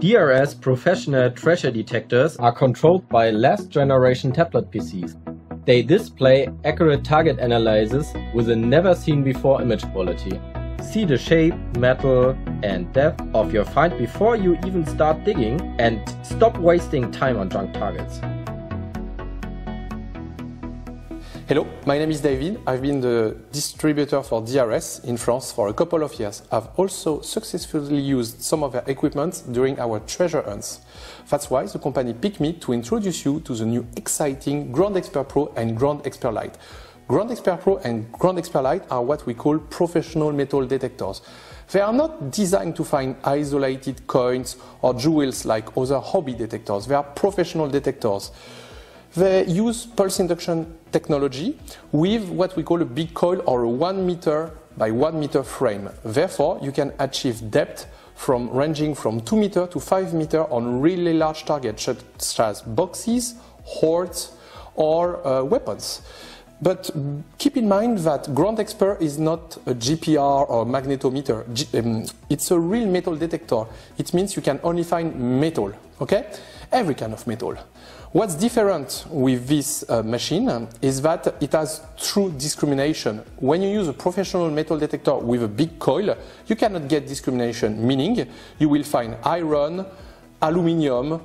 DRS professional treasure detectors are controlled by last generation tablet PCs. They display accurate target analysis with a never seen before image quality. See the shape, metal and depth of your find before you even start digging, and stop wasting time on junk targets. Hello, my name is David. I've been the distributor for DRS in France for a couple of years. I've also successfully used some of their equipment during our treasure hunts. That's why the company picked me to introduce you to the new exciting Grand Expert Pro and Grand Expert Lite. Grand Expert Pro and Grand Expert Lite are what we call professional metal detectors. They are not designed to find isolated coins or jewels like other hobby detectors. They are professional detectors. They use pulse induction technology with what we call a big coil or a 1 meter by 1 meter frame. Therefore, you can achieve depth ranging from 2 meter to 5 meter on really large targets such as boxes, hoards or weapons. But keep in mind that Grand Expert is not a GPR or magnetometer. It's a real metal detector. It means you can only find metal, okay? Every kind of metal. What's different with this machine is that it has true discrimination. When you use a professional metal detector with a big coil, you cannot get discrimination, meaning you will find iron, aluminium,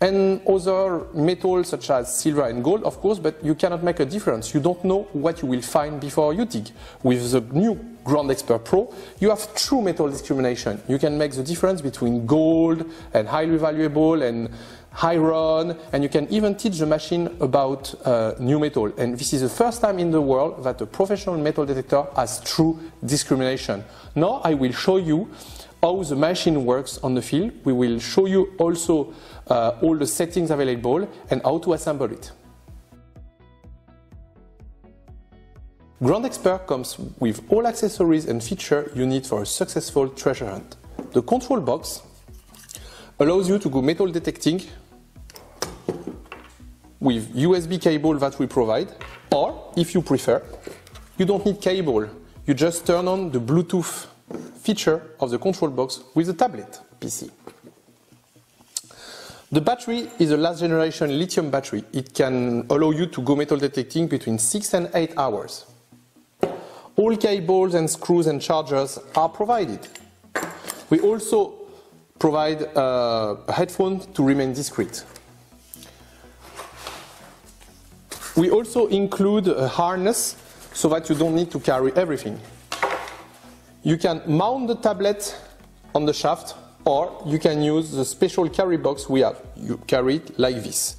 and other metals such as silver and gold, of course, but you cannot make a difference. You don't know what you will find before you dig. With the new Grand Expert Pro, you have true metal discrimination. You can make the difference between gold and highly valuable and iron, and you can even teach the machine about new metal. And this is the first time in the world that a professional metal detector has true discrimination. Now I will show you how the machine works on the field. We will show you also all the settings available and how to assemble it. Grand Expert comes with all accessories and features you need for a successful treasure hunt. The control box allows you to go metal detecting with USB cable that we provide, or if you prefer, you don't need cable. You just turn on the Bluetooth feature of the control box with the tablet PC. The battery is a last generation lithium battery. It can allow you to go metal detecting between 6 and 8 hours. All cables and screws and chargers are provided. We also provide a headphone to remain discreet. We also include a harness so that you don't need to carry everything. You can mount the tablet on the shaft, or you can use the special carry box we have. You carry it like this.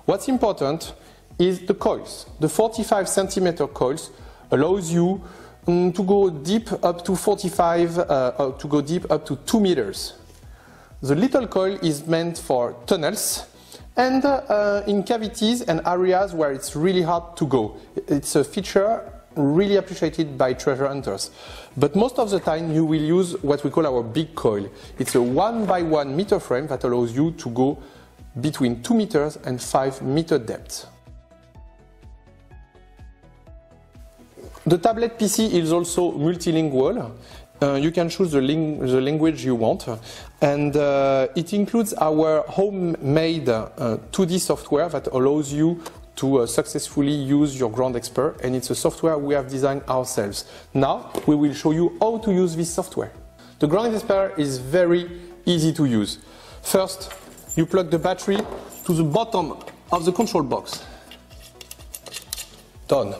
What's important is the coils. The 45 centimeter coils allows you to go deep up to 2 meters. The little coil is meant for tunnels and in cavities and areas where it's really hard to go. It's a feature really appreciated by treasure hunters. But most of the time you will use what we call our big coil. It's a 1 by 1 meter frame that allows you to go between 2 meters and 5 meter depth. The tablet PC is also multilingual. You can choose the language you want, and it includes our homemade 2D software that allows you to successfully use your Grand Expert, and it's a software we have designed ourselves. Now we will show you how to use this software. The Grand Expert is very easy to use. First, you plug the battery to the bottom of the control box. Done.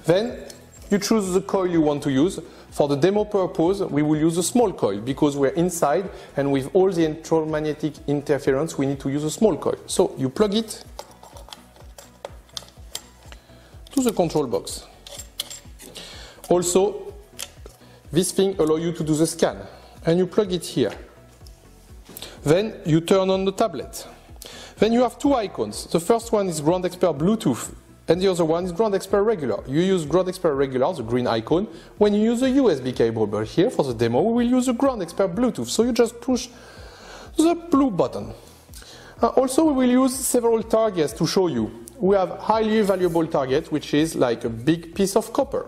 Then you choose the coil you want to use. For the demo purpose, we will use a small coil because we're inside, and with all the electromagnetic interference, we need to use a small coil. So you plug it to the control box. Also, this thing allows you to do the scan, and you plug it here. Then you turn on the tablet. Then you have two icons. The first one is Grand Expert Bluetooth, and the other one is Grand Expert Regular. You use Grand Expert Regular, the green icon, when you use a USB cable, but here for the demo we will use a Grand Expert Bluetooth, so you just push the blue button. Also we will use several targets to show you. We have highly valuable target, which is like a big piece of copper.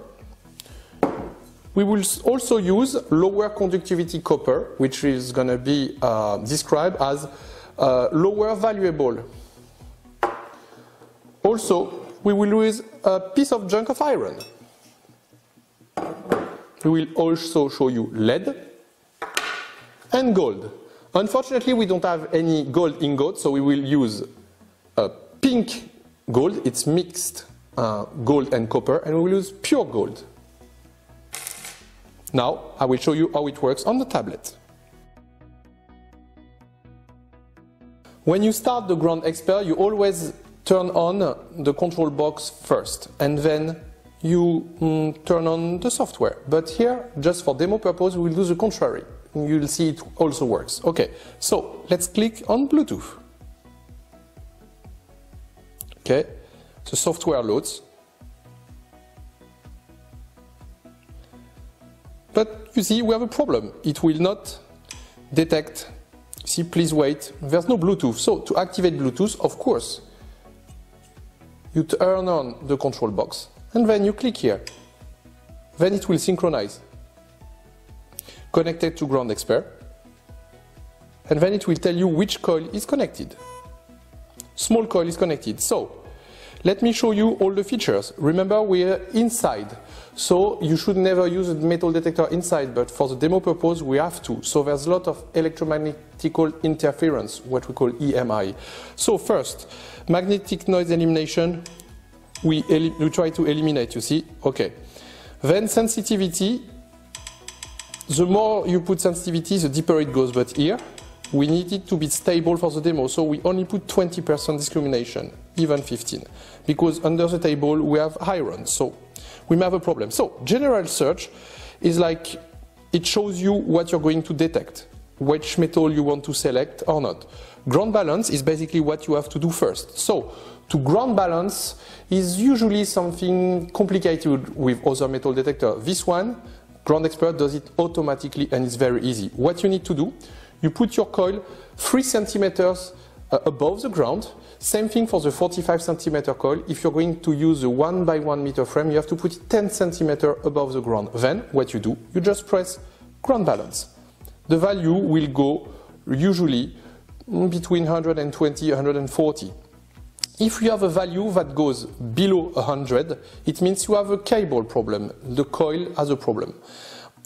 We will also use lower conductivity copper, which is going to be described as lower valuable. Also, we will use a piece of junk of iron. We will also show you lead and gold. Unfortunately, we don't have any gold ingot, so we will use a pink gold. It's mixed gold and copper, and we will use pure gold. Now, I will show you how it works on the tablet. When you start the Ground Expert, you always turn on the control box first, and then you turn on the software. But here, just for demo purpose, we will do the contrary. You'll see it also works. Okay, so let's click on Bluetooth. Okay, the software loads. But you see, we have a problem. It will not detect. See, please wait. There's no Bluetooth. So to activate Bluetooth, of course, you turn on the control box and then you click here. Then it will synchronize. Connected to Ground Expert. And then it will tell you which coil is connected. Small coil is connected. So let me show you all the features. Remember, we're inside. So you should never use a metal detector inside, but for the demo purpose, we have to. So there's a lot of electromagnetical interference, what we call EMI. So first, magnetic noise elimination, we try to eliminate, you see. Okay. Then sensitivity, the more you put sensitivity, the deeper it goes. But here, we need it to be stable for the demo, so we only put 20% discrimination, even 15, because under the table we have iron, so we may have a problem. So general search is like, it shows you what you're going to detect, which metal you want to select or not. Ground balance is basically what you have to do first. So to ground balance is usually something complicated with other metal detector. This one, Ground Expert does it automatically and it's very easy. What you need to do, you put your coil 3 centimeters above the ground. Same thing for the 45 centimeter coil. If you're going to use a 1 by 1 meter frame, you have to put it 10 centimeters above the ground. Then what you do, you just press ground balance. The value will go usually between 120 and 140. If you have a value that goes below 100, it means you have a cable problem. The coil has a problem.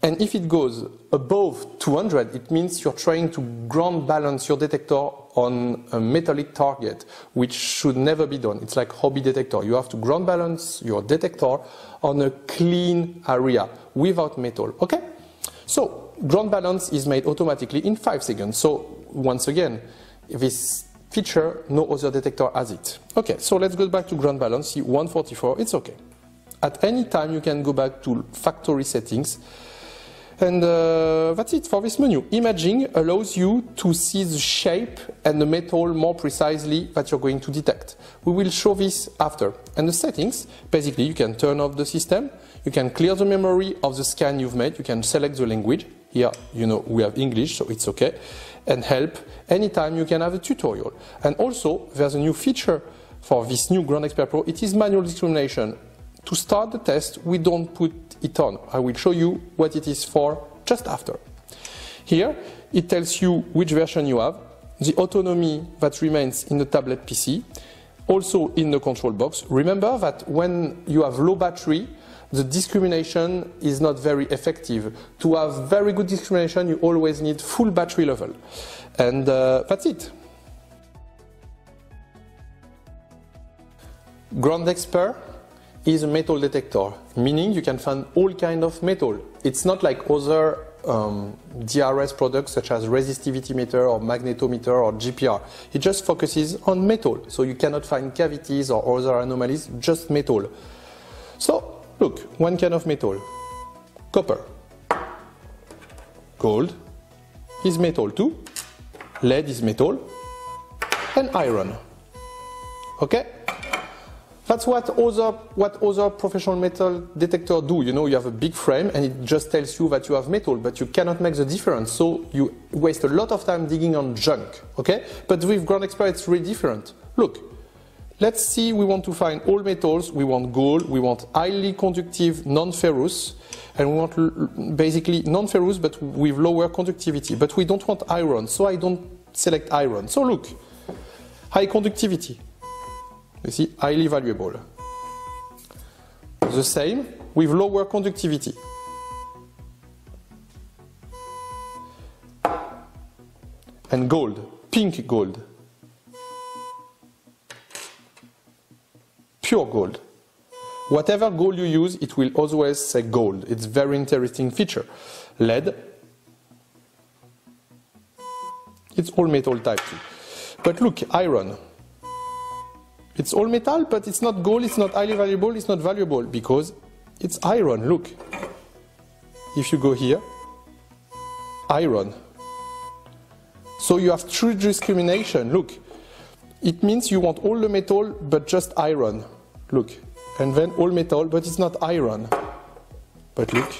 And if it goes above 200, it means you're trying to ground balance your detector on a metallic target, which should never be done. It's like hobby detector. You have to ground balance your detector on a clean area without metal. Okay? So ground balance is made automatically in 5 seconds. So once again, this feature, no other detector has it. Okay, so let's go back to ground balance. See 144, it's okay. At any time, you can go back to factory settings. And that's it for this menu. Imaging allows you to see the shape and the metal more precisely that you're going to detect. We will show this after. And the settings, basically you can turn off the system, you can clear the memory of the scan you've made, you can select the language. Here, you know, we have English, so it's okay. And help, anytime you can have a tutorial. And also, there's a new feature for this new Ground Expert Pro, it is manual discrimination. To start the test, we don't put it on. I will show you what it is for just after. Here, it tells you which version you have, the autonomy that remains in the tablet PC, also in the control box. Remember that when you have low battery, the discrimination is not very effective. To have very good discrimination, you always need full battery level. And that's it. Ground Expert is a metal detector, meaning you can find all kinds of metal. It's not like other DRS products such as resistivity meter or magnetometer or GPR. It just focuses on metal, so you cannot find cavities or other anomalies, just metal. So look, one kind of metal, copper. Gold is metal too, lead is metal, and iron. Okay? That's what other professional metal detectors do. You know, you have a big frame and it just tells you that you have metal, but you cannot make the difference. So you waste a lot of time digging on junk, okay? But with Ground Expert, it's really different. Look, let's see, we want to find all metals, we want gold, we want highly conductive non-ferrous, and we want basically non-ferrous but with lower conductivity. But we don't want iron, so I don't select iron. So look, high conductivity, you see, highly valuable. The same with lower conductivity. And gold, pink gold. Pure gold. Whatever gold you use, it will always say gold. It's a very interesting feature. Lead. It's all metal type too. But look, iron. It's all metal, but it's not gold, it's not highly valuable, it's not valuable because it's iron. Look. If you go here, iron. So you have true discrimination. Look. It means you want all the metal but just iron. Look. And then all metal, but it's not iron. But look.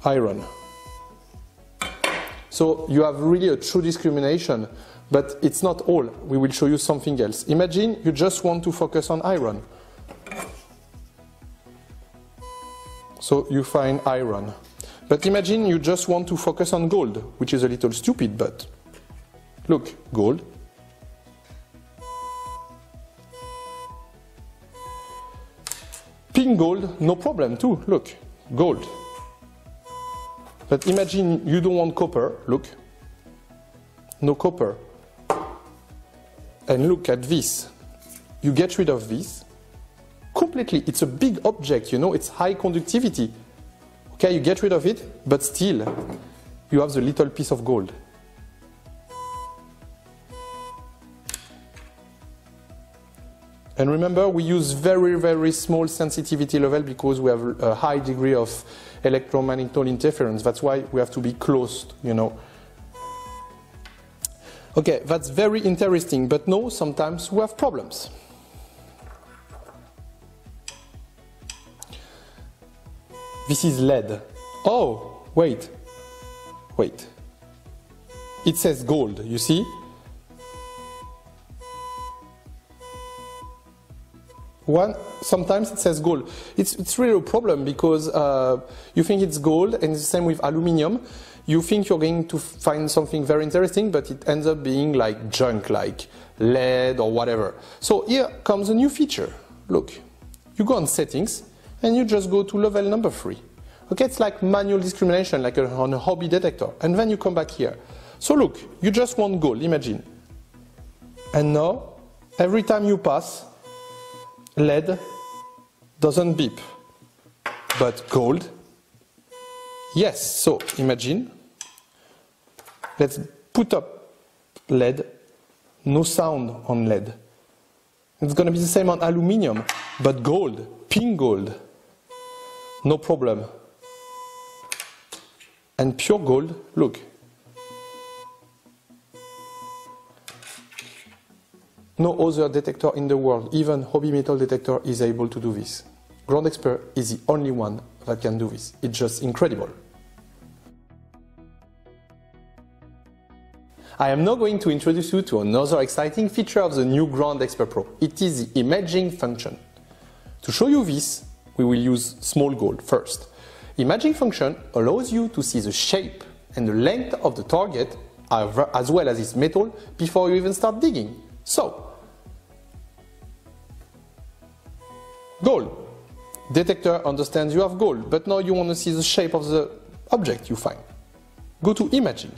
Iron. So you have really a true discrimination, but it's not all. We will show you something else. Imagine you just want to focus on iron. So you find iron. But imagine you just want to focus on gold, which is a little stupid, but look, gold. Pink gold, no problem too, look, gold. But imagine you don't want copper, look, no copper. And look at this, you get rid of this, completely, it's a big object, you know, it's high conductivity. Okay, you get rid of it, but still, you have the little piece of gold. And remember, we use very, very small sensitivity level because we have a high degree of electromagnetic interference. That's why we have to be close, you know. Okay, that's very interesting, but no, sometimes we have problems. This is lead. Oh, wait. It says gold, you see? Sometimes it says gold. It's really a problem because you think it's gold, and it's the same with aluminium. You think you're going to find something very interesting, but it ends up being like junk, like lead or whatever. So here comes a new feature. Look, you go on settings, and you just go to level number 3. Okay, it's like manual discrimination, like on a hobby detector. And then you come back here. So look, you just want gold, imagine. And now, every time you pass, lead doesn't beep. But gold, yes. So imagine, let's put up lead, no sound on lead. It's going to be the same on aluminium, but gold, pink gold, no problem. And pure gold, look. No other detector in the world, even hobby metal detector, is able to do this. Ground Expert is the only one that can do this. It's just incredible. I am now going to introduce you to another exciting feature of the new Ground Expert Pro. It is the imaging function. To show you this, we will use small gold first. Imaging function allows you to see the shape and the length of the target as well as its metal before you even start digging. So, gold. Detector understands you have gold, but now you want to see the shape of the object you find. Go to imaging.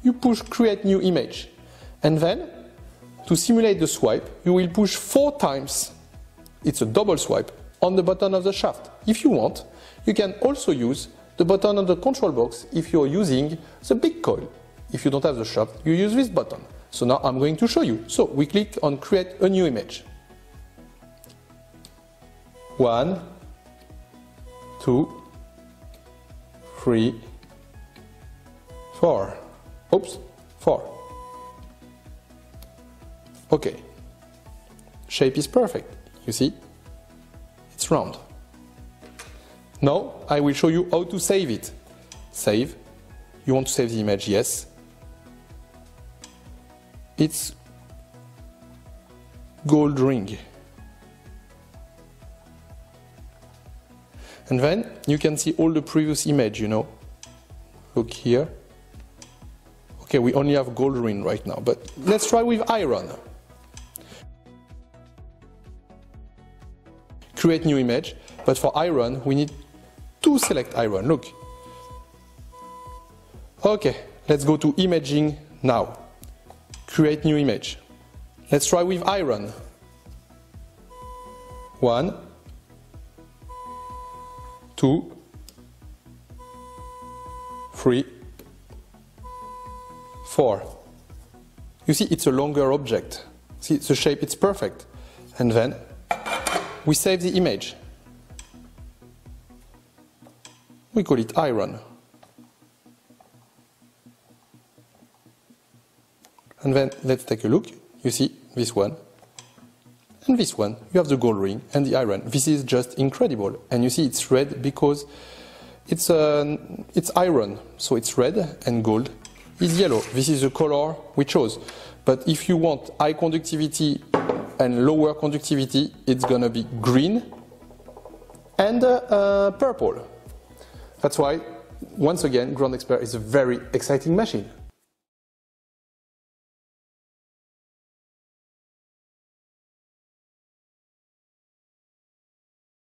You push create new image. And then, to simulate the swipe, you will push 4 times, it's a double swipe, on the button of the shaft. If you want, you can also use the button on the control box if you're using the big coil. If you don't have the shaft, you use this button. So now I'm going to show you. So we click on create a new image. 1, 2, 3, 4. Oops, 4. Okay. Shape is perfect. You see? It's round. Now I will show you how to save it. Save. You want to save the image? Yes. it's gold ring. And then you can see all the previous image, you know. Look here. Okay, we only have gold ring right now, but let's try with iron. Create new image, but for iron, we need to select iron, look. Okay, let's go to imaging now. Create new image. Let's try with iron. 1, 2, 3, 4. You see, it's a longer object. See, the shape, it's perfect. And then we save the image. We call it iron. And then let's take a look. You see this one and this one. You have the gold ring and the iron. This is just incredible. And you see it's red because it's iron. So it's red and gold is yellow. This is the color we chose. But if you want high conductivity and lower conductivity, it's going to be green and purple. That's why, once again, GroundExpert is a very exciting machine.